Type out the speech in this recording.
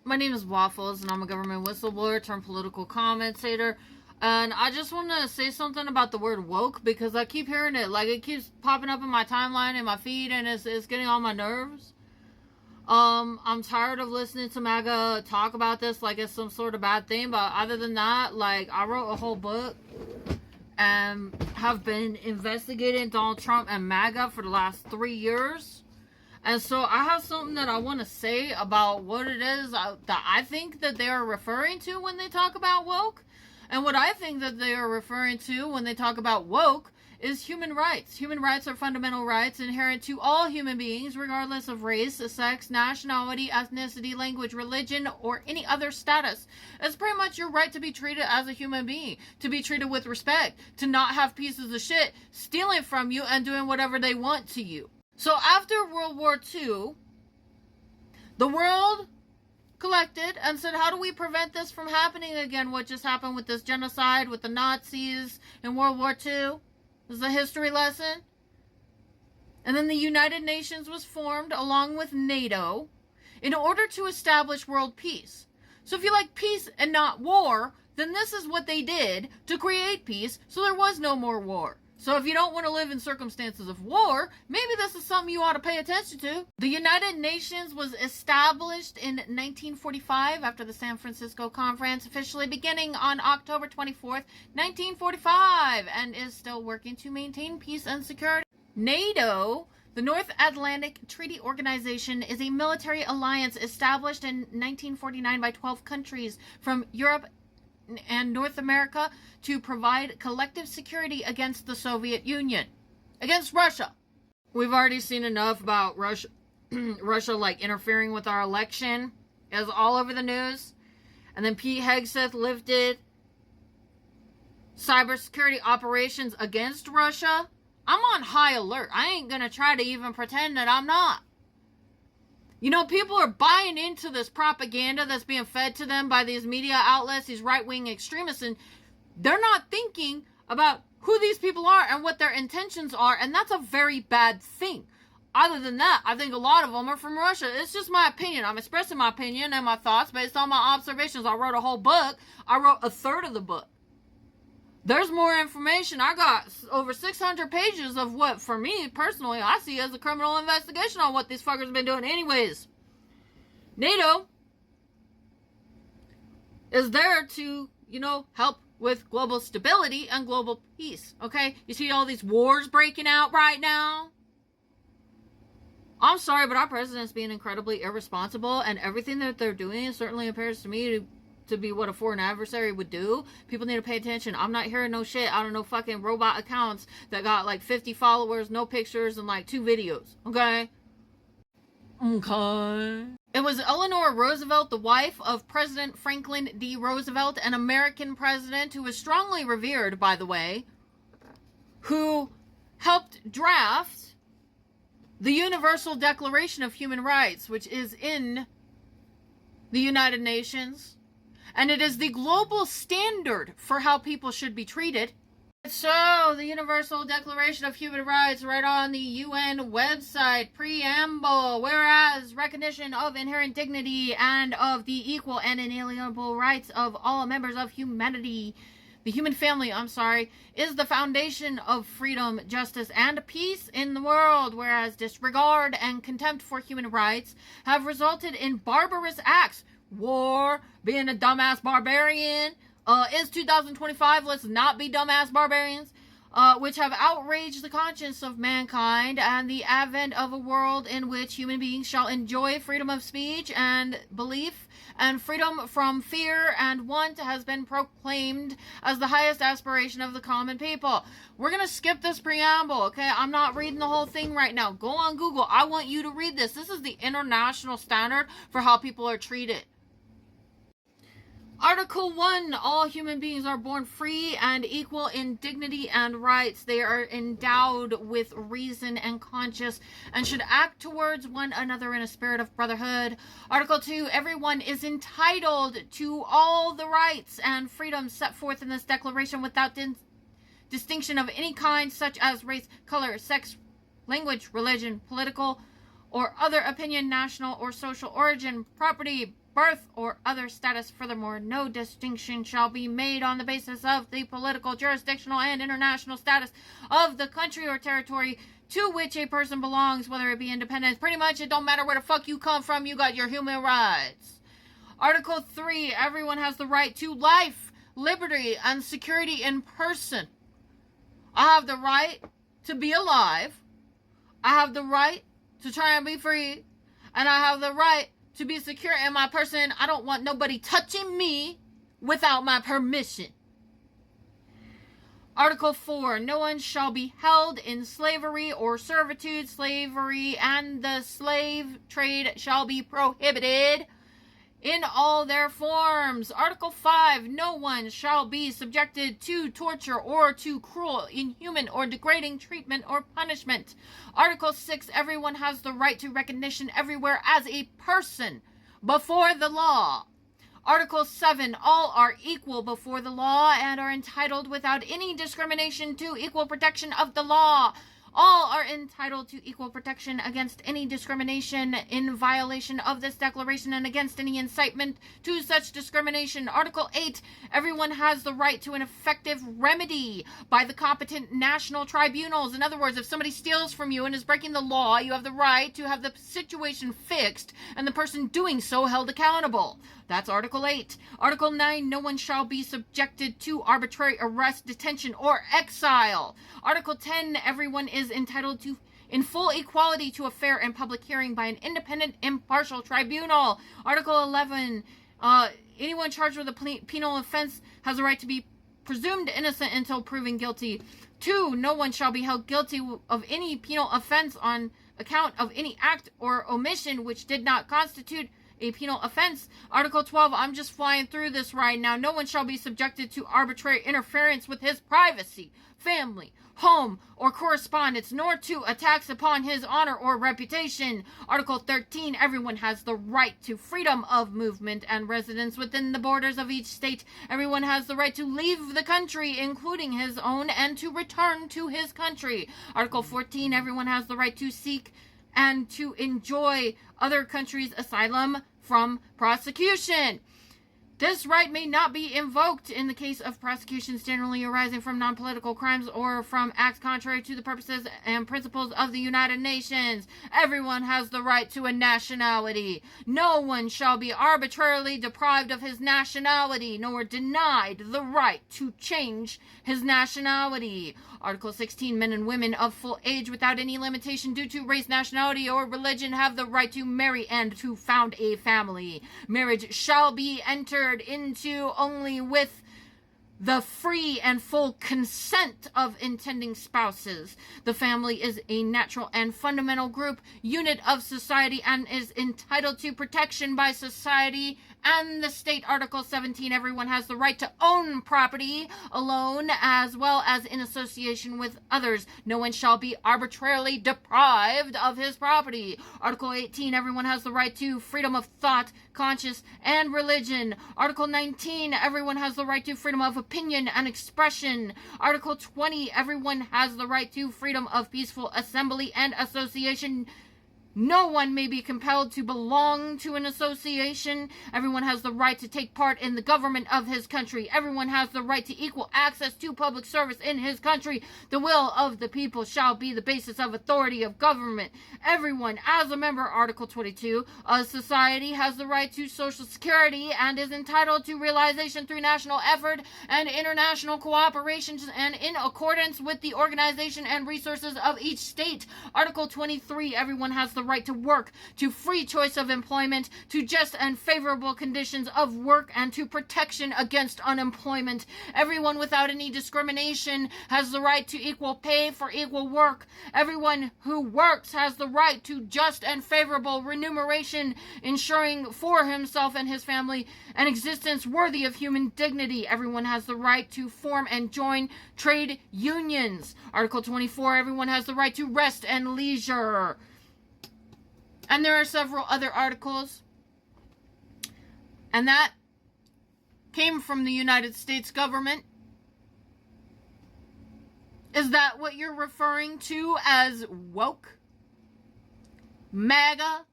My name is Waffles, and I'm a government whistleblower turned political commentator. And I just want to say something about the word woke because I keep hearing it. Like, it keeps popping up in my timeline and my feed, and it's getting on my nerves. I'm tired of listening to MAGA talk about this like it's some sort of bad thing. But other than that, like, I wrote a whole book and have been investigating Donald Trump and MAGA for the last 3 years. And so I have something that I want to say about what it is that I think that they are referring to when they talk about woke. And what I think that they are referring to when they talk about woke is human rights. Human rights are fundamental rights inherent to all human beings, regardless of race, sex, nationality, ethnicity, language, religion, or any other status. It's pretty much your right to be treated as a human being, to be treated with respect, to not have pieces of shit stealing from you and doing whatever they want to you. So after World War II, the world collected and said, how do we prevent this from happening again? What just happened with this genocide with the Nazis in World War II? This is a history lesson. And then the United Nations was formed along with NATO in order to establish world peace. So if you like peace and not war, then this is what they did to create peace, so there was no more war. So if you don't want to live in circumstances of war, maybe this is something you ought to pay attention to. The United Nations was established in 1945 after the San Francisco Conference, officially beginning on October 24th, 1945, and is still working to maintain peace and security. NATO, the North Atlantic Treaty Organization, is a military alliance established in 1949 by 12 countries from Europe and North America to provide collective security against the Soviet Union, against Russia. We've already seen enough about Russia like interfering with our election. It was all over the news. And then Pete Hegseth lifted cybersecurity operations against Russia. I'm on high alert. I ain't gonna try to even pretend that I'm not. You know, people are buying into this propaganda that's being fed to them by these media outlets, these right-wing extremists, and they're not thinking about who these people are and what their intentions are, and that's a very bad thing. Other than that, I think a lot of them are from Russia. It's just my opinion. I'm expressing my opinion and my thoughts based on my observations. I wrote a whole book. I wrote a third of the book. There's more information. I got over 600 pages of what, for me, personally, I see as a criminal investigation on what these fuckers have been doing. Anyways, NATO is there to, help with global stability and global peace, okay? You see all these wars breaking out right now? I'm sorry, but our president's being incredibly irresponsible, and everything that they're doing certainly appears to me to be what a foreign adversary would do. People need to pay attention. I'm not hearing no shit out of no fucking robot accounts that got like 50 followers, no pictures, and like 2 videos. Okay? It was Eleanor Roosevelt, the wife of President Franklin D. Roosevelt, an American president who was strongly revered, by the way, who helped draft the Universal Declaration of Human Rights, which is in the United Nations. And it is the global standard for how people should be treated. So, the Universal Declaration of Human Rights, right on the UN website, preamble, whereas recognition of inherent dignity and of the equal and inalienable rights of all members of humanity, the human family, is the foundation of freedom, justice, and peace in the world, whereas disregard and contempt for human rights have resulted in barbarous acts. War, being a dumbass barbarian, is 2025, let's not be dumbass barbarians, which have outraged the conscience of mankind, and the advent of a world in which human beings shall enjoy freedom of speech and belief, and freedom from fear and want has been proclaimed as the highest aspiration of the common people. We're going to skip this preamble, okay? I'm not reading the whole thing right now. Go on Google. I want you to read this. This is the international standard for how people are treated. Article 1, all human beings are born free and equal in dignity and rights. They are endowed with reason and conscience and should act towards one another in a spirit of brotherhood. Article 2, everyone is entitled to all the rights and freedoms set forth in this declaration without distinction of any kind, such as race, color, sex, language, religion, political, or other opinion, national or social origin, property, birth, or other status. Furthermore, no distinction shall be made on the basis of the political, jurisdictional, and international status of the country or territory to which a person belongs, whether it be independent. Pretty much, it don't matter where the fuck you come from, you got your human rights. Article 3, everyone has the right to life, liberty, and security in person. I have the right to be alive. I have the right to try and be free. And I have the right to be secure in my person. I don't want nobody touching me without my permission. Article 4, no one shall be held in slavery or servitude. Slavery and the slave trade shall be prohibited in all their forms. Article 5, no one shall be subjected to torture or to cruel, inhuman, or degrading treatment or punishment. Article 6, everyone has the right to recognition everywhere as a person before the law. Article 7, all are equal before the law and are entitled without any discrimination to equal protection of the law. All are entitled to equal protection against any discrimination in violation of this declaration and against any incitement to such discrimination. Article 8, everyone has the right to an effective remedy by the competent national tribunals. In other words, if somebody steals from you and is breaking the law, you have the right to have the situation fixed and the person doing so held accountable. That's Article 8. Article 9, no one shall be subjected to arbitrary arrest, detention, or exile. Article 10, everyone is entitled to in full equality to a fair and public hearing by an independent, impartial tribunal. Article 11, anyone charged with a penal offense has the right to be presumed innocent until proven guilty. 2, no one shall be held guilty of any penal offense on account of any act or omission which did not constitute a penal offense. Article 12, I'm just flying through this right now. No one shall be subjected to arbitrary interference with his privacy, family, home, or correspondence, nor to attacks upon his honor or reputation. Article 13, everyone has the right to freedom of movement and residence within the borders of each state. Everyone has the right to leave the country, including his own, and to return to his country. Article 14, everyone has the right to seek and to enjoy other countries' asylum from prosecution. This right may not be invoked in the case of prosecutions generally arising from non-political crimes or from acts contrary to the purposes and principles of the United Nations. Everyone has the right to a nationality. No one shall be arbitrarily deprived of his nationality, nor denied the right to change his nationality. Article 16, men and women of full age without any limitation due to race, nationality, or religion have the right to marry and to found a family. Marriage shall be entered into only with the free and full consent of intending spouses. The family is a natural and fundamental group, unit of society, and is entitled to protection by society and the state. Article 17, everyone has the right to own property alone as well as in association with others. No one shall be arbitrarily deprived of his property. Article 18, everyone has the right to freedom of thought, conscience, and religion. Article 19, everyone has the right to freedom of opinion and expression. Article 20, everyone has the right to freedom of peaceful assembly and association. No one may be compelled to belong to an association. Everyone has the right to take part in the government of his country. Everyone has the right to equal access to public service in his country. The will of the people shall be the basis of authority of government. Everyone, as a member, Article 22, of society has the right to social security and is entitled to realization through national effort and international cooperation and in accordance with the organization and resources of each state. Article 23, everyone has the right to work, to free choice of employment, to just and favorable conditions of work, and to protection against unemployment. Everyone without any discrimination has the right to equal pay for equal work. Everyone who works has the right to just and favorable remuneration, ensuring for himself and his family an existence worthy of human dignity. Everyone has the right to form and join trade unions. Article 24, everyone has the right to rest and leisure. And there are several other articles. And that came from the United States government. Is that what you're referring to as woke? MAGA?